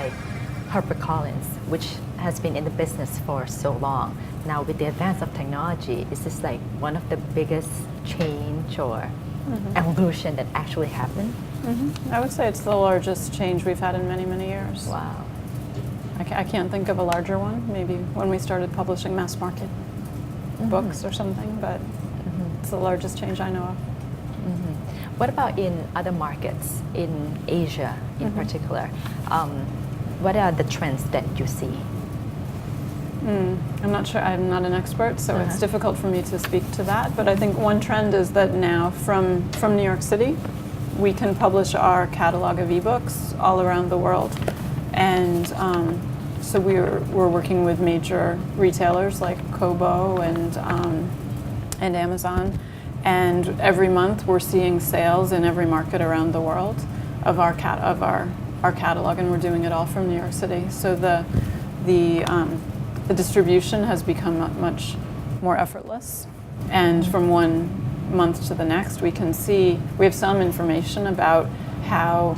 like HarperCollins, which has been in the business for so long. Now with the advance of technology, is this like one of the biggest change or evolution that actually happened? I would say it's the largest change we've had in many, many years. Wow. I can't think of a larger one, maybe when we started publishing mass market books or something, but it's the largest change I know of. What about in other markets, in Asia in particular? What are the trends that you see? I'm not sure, I'm not an expert, so it's difficult for me to speak to that, but I think one trend is that now from New York City, we can publish our catalog of ebooks all around the world. And so we're working with major retailers like Kobo and Amazon, and every month we're seeing sales in every market around the world of our catalog, and we're doing it all from New York City. So the distribution has become much more effortless, and from one month to the next we have some information about how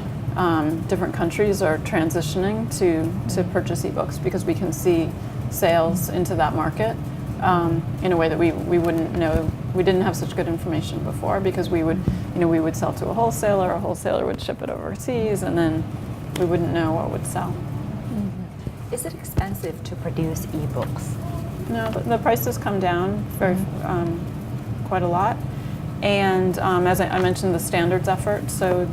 different countries are transitioning to purchase ebooks, because we can see sales into that market in a way that we wouldn't know. We didn't have such good information before, because we would sell to a wholesaler would ship it overseas, and then we wouldn't know what would sell. Is it expensive to produce ebooks? No, the prices come down quite a lot, and as I mentioned, the standards effort. So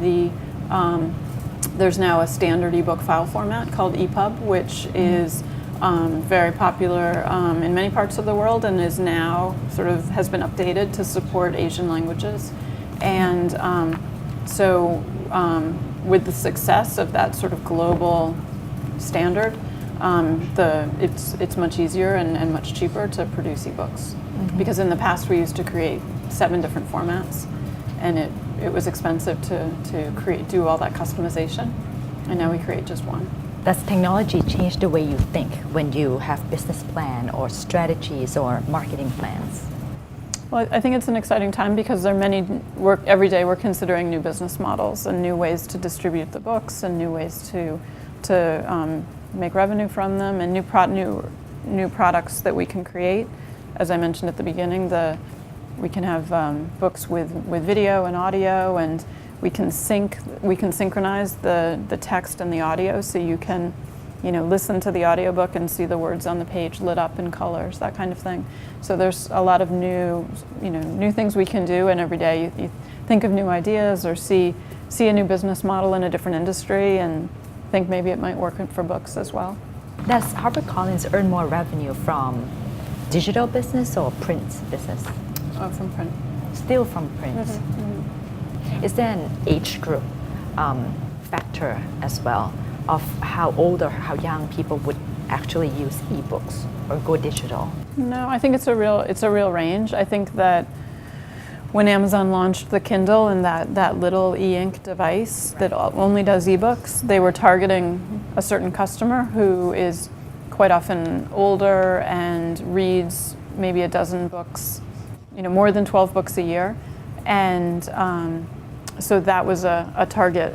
there's now a standard ebook file format called EPUB, which is very popular in many parts of the world, and is now has been updated to support Asian languages. And so with the success of that sort of global standard, it's much easier and much cheaper to produce ebooks. Because in the past we used to create 7 different formats, and it was expensive to do all that customization, and now we create just one. Does technology change the way you think when you have business plan or strategies or marketing plans? Well, I think it's an exciting time, because there are every day we're considering new business models and new ways to distribute the books and new ways to make revenue from them, and new products that we can create. As I mentioned at the beginning, we can have books with video and audio, and we can synchronize the text and the audio, so you can listen to the audiobook and see the words on the page lit up in colors, that kind of thing. So there's a lot of new things we can do, and every day you think of new ideas or see a new business model in a different industry and think maybe it might work for books as well. Does HarperCollins earn more revenue from digital business or print business? From print. Still from print. Is there an age group factor as well of how old or how young people would actually use ebooks or go digital? No, I think it's a real range. I think that when Amazon launched the Kindle and that little e-ink device that only does ebooks, they were targeting a certain customer who is quite often older and reads maybe a dozen books, more than 12 books a year, and so that was a target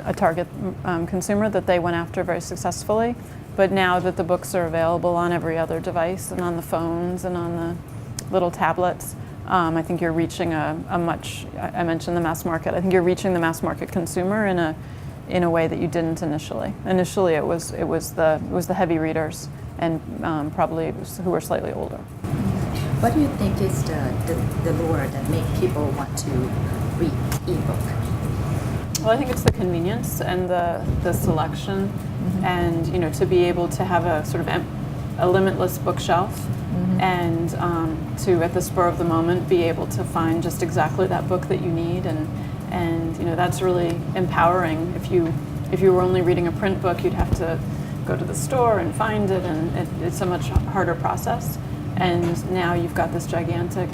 consumer that they went after very successfully. But now that the books are available on every other device and on the phones and on the little tablets, I think you're reaching I mentioned the mass market. I think you're reaching the mass market consumer in a way that you didn't initially. Initially, it was the heavy readers, and probably who were slightly older. What do you think is the lure that make people want to read ebook? Well, I think it's the convenience and the selection, and to be able to have a sort of a limitless bookshelf, and to at the spur of the moment be able to find just exactly that book that you need, and that's really empowering. If you were only reading a print book, you'd have to go to the store and find it, and it's a much harder process. And now you've got this gigantic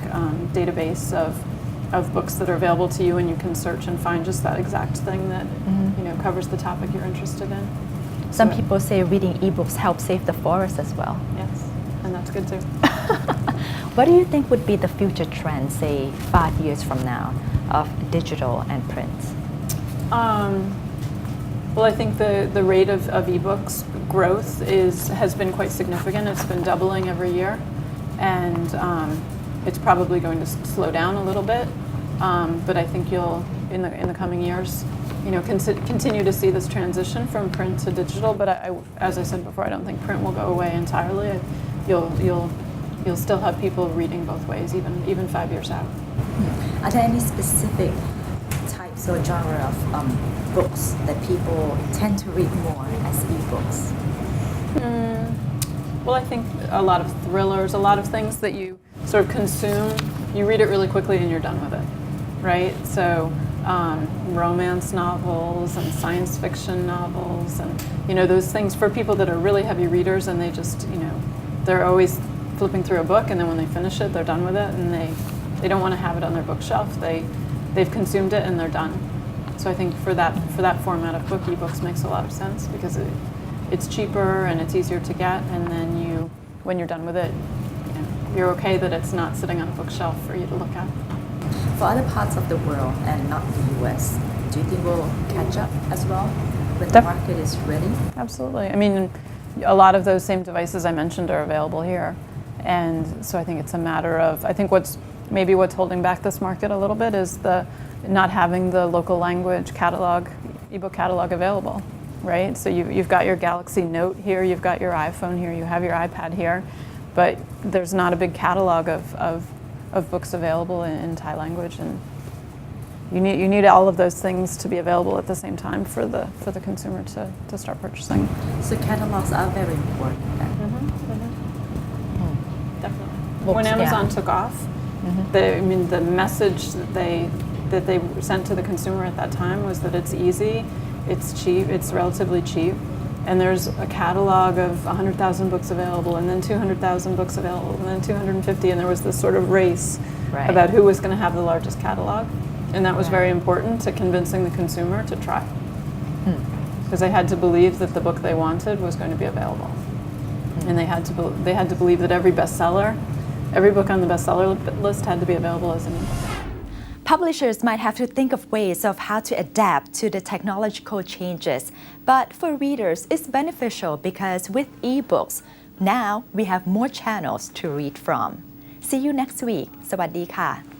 database of books that are available to you, and you can search and find just that exact thing that covers the topic you're interested in. Some people say reading ebooks help save the forest as well. Yes, and that's good too. What do you think would be the future trend, say 5 years from now, of digital and print? Well, I think the rate of ebooks growth has been quite significant. It's been doubling every year, and it's probably going to slow down a little bit. But I think you'll, in the coming years, continue to see this transition from print to digital. But as I said before, I don't think print will go away entirely. You'll still have people reading both ways, even 5 years out. Are there any specific types or genre of books that people tend to read more as ebooks? Well, I think a lot of thrillers, a lot of things that you sort of consume, you read it really quickly and you're done with it, right? So romance novels and science fiction novels and, those things for people that are really heavy readers and they just, they're always flipping through a book and then when they finish it, they're done with it and they don't want to have it on their bookshelf. They've consumed it and they're done. So I think for that format of book, ebooks makes a lot of sense because it's cheaper and it's easier to get, and then when you're done with it, you're okay that it's not sitting on a bookshelf for you to look at. For other parts of the world and not the US, do you think we'll catch up as well when the market is ready? Absolutely. I mean, a lot of those same devices I mentioned are available here, and so I think it's a matter of, I think what's holding back this market a little bit is the not having the local language catalog, ebook catalog available, right? So you've got your Galaxy Note here, you've got your iPhone here, you have your iPad here, but there's not a big catalog of books available in Thai language, and you need all of those things to be available at the same time for the consumer to start purchasing. So catalogs are very important then. Definitely. Books, When Amazon yeah. took off, the message that they sent to the consumer at that time was that it's easy, it's cheap, it's relatively cheap, and there's a catalog of 100,000 books available, and then 200,000 books available, and then 250, and there was this sort of race about who was going to have the largest catalog, and that was very important to convincing the consumer to try, because they had to believe that the book they wanted was going to be available, and they had to believe that every book on the bestseller list had to be available as an ebook. Publishers might have to think of ways of how to adapt to the technological changes, but for readers, it's beneficial because with ebooks, now we have more channels to read from. See you next week. สวัสดีค่ะ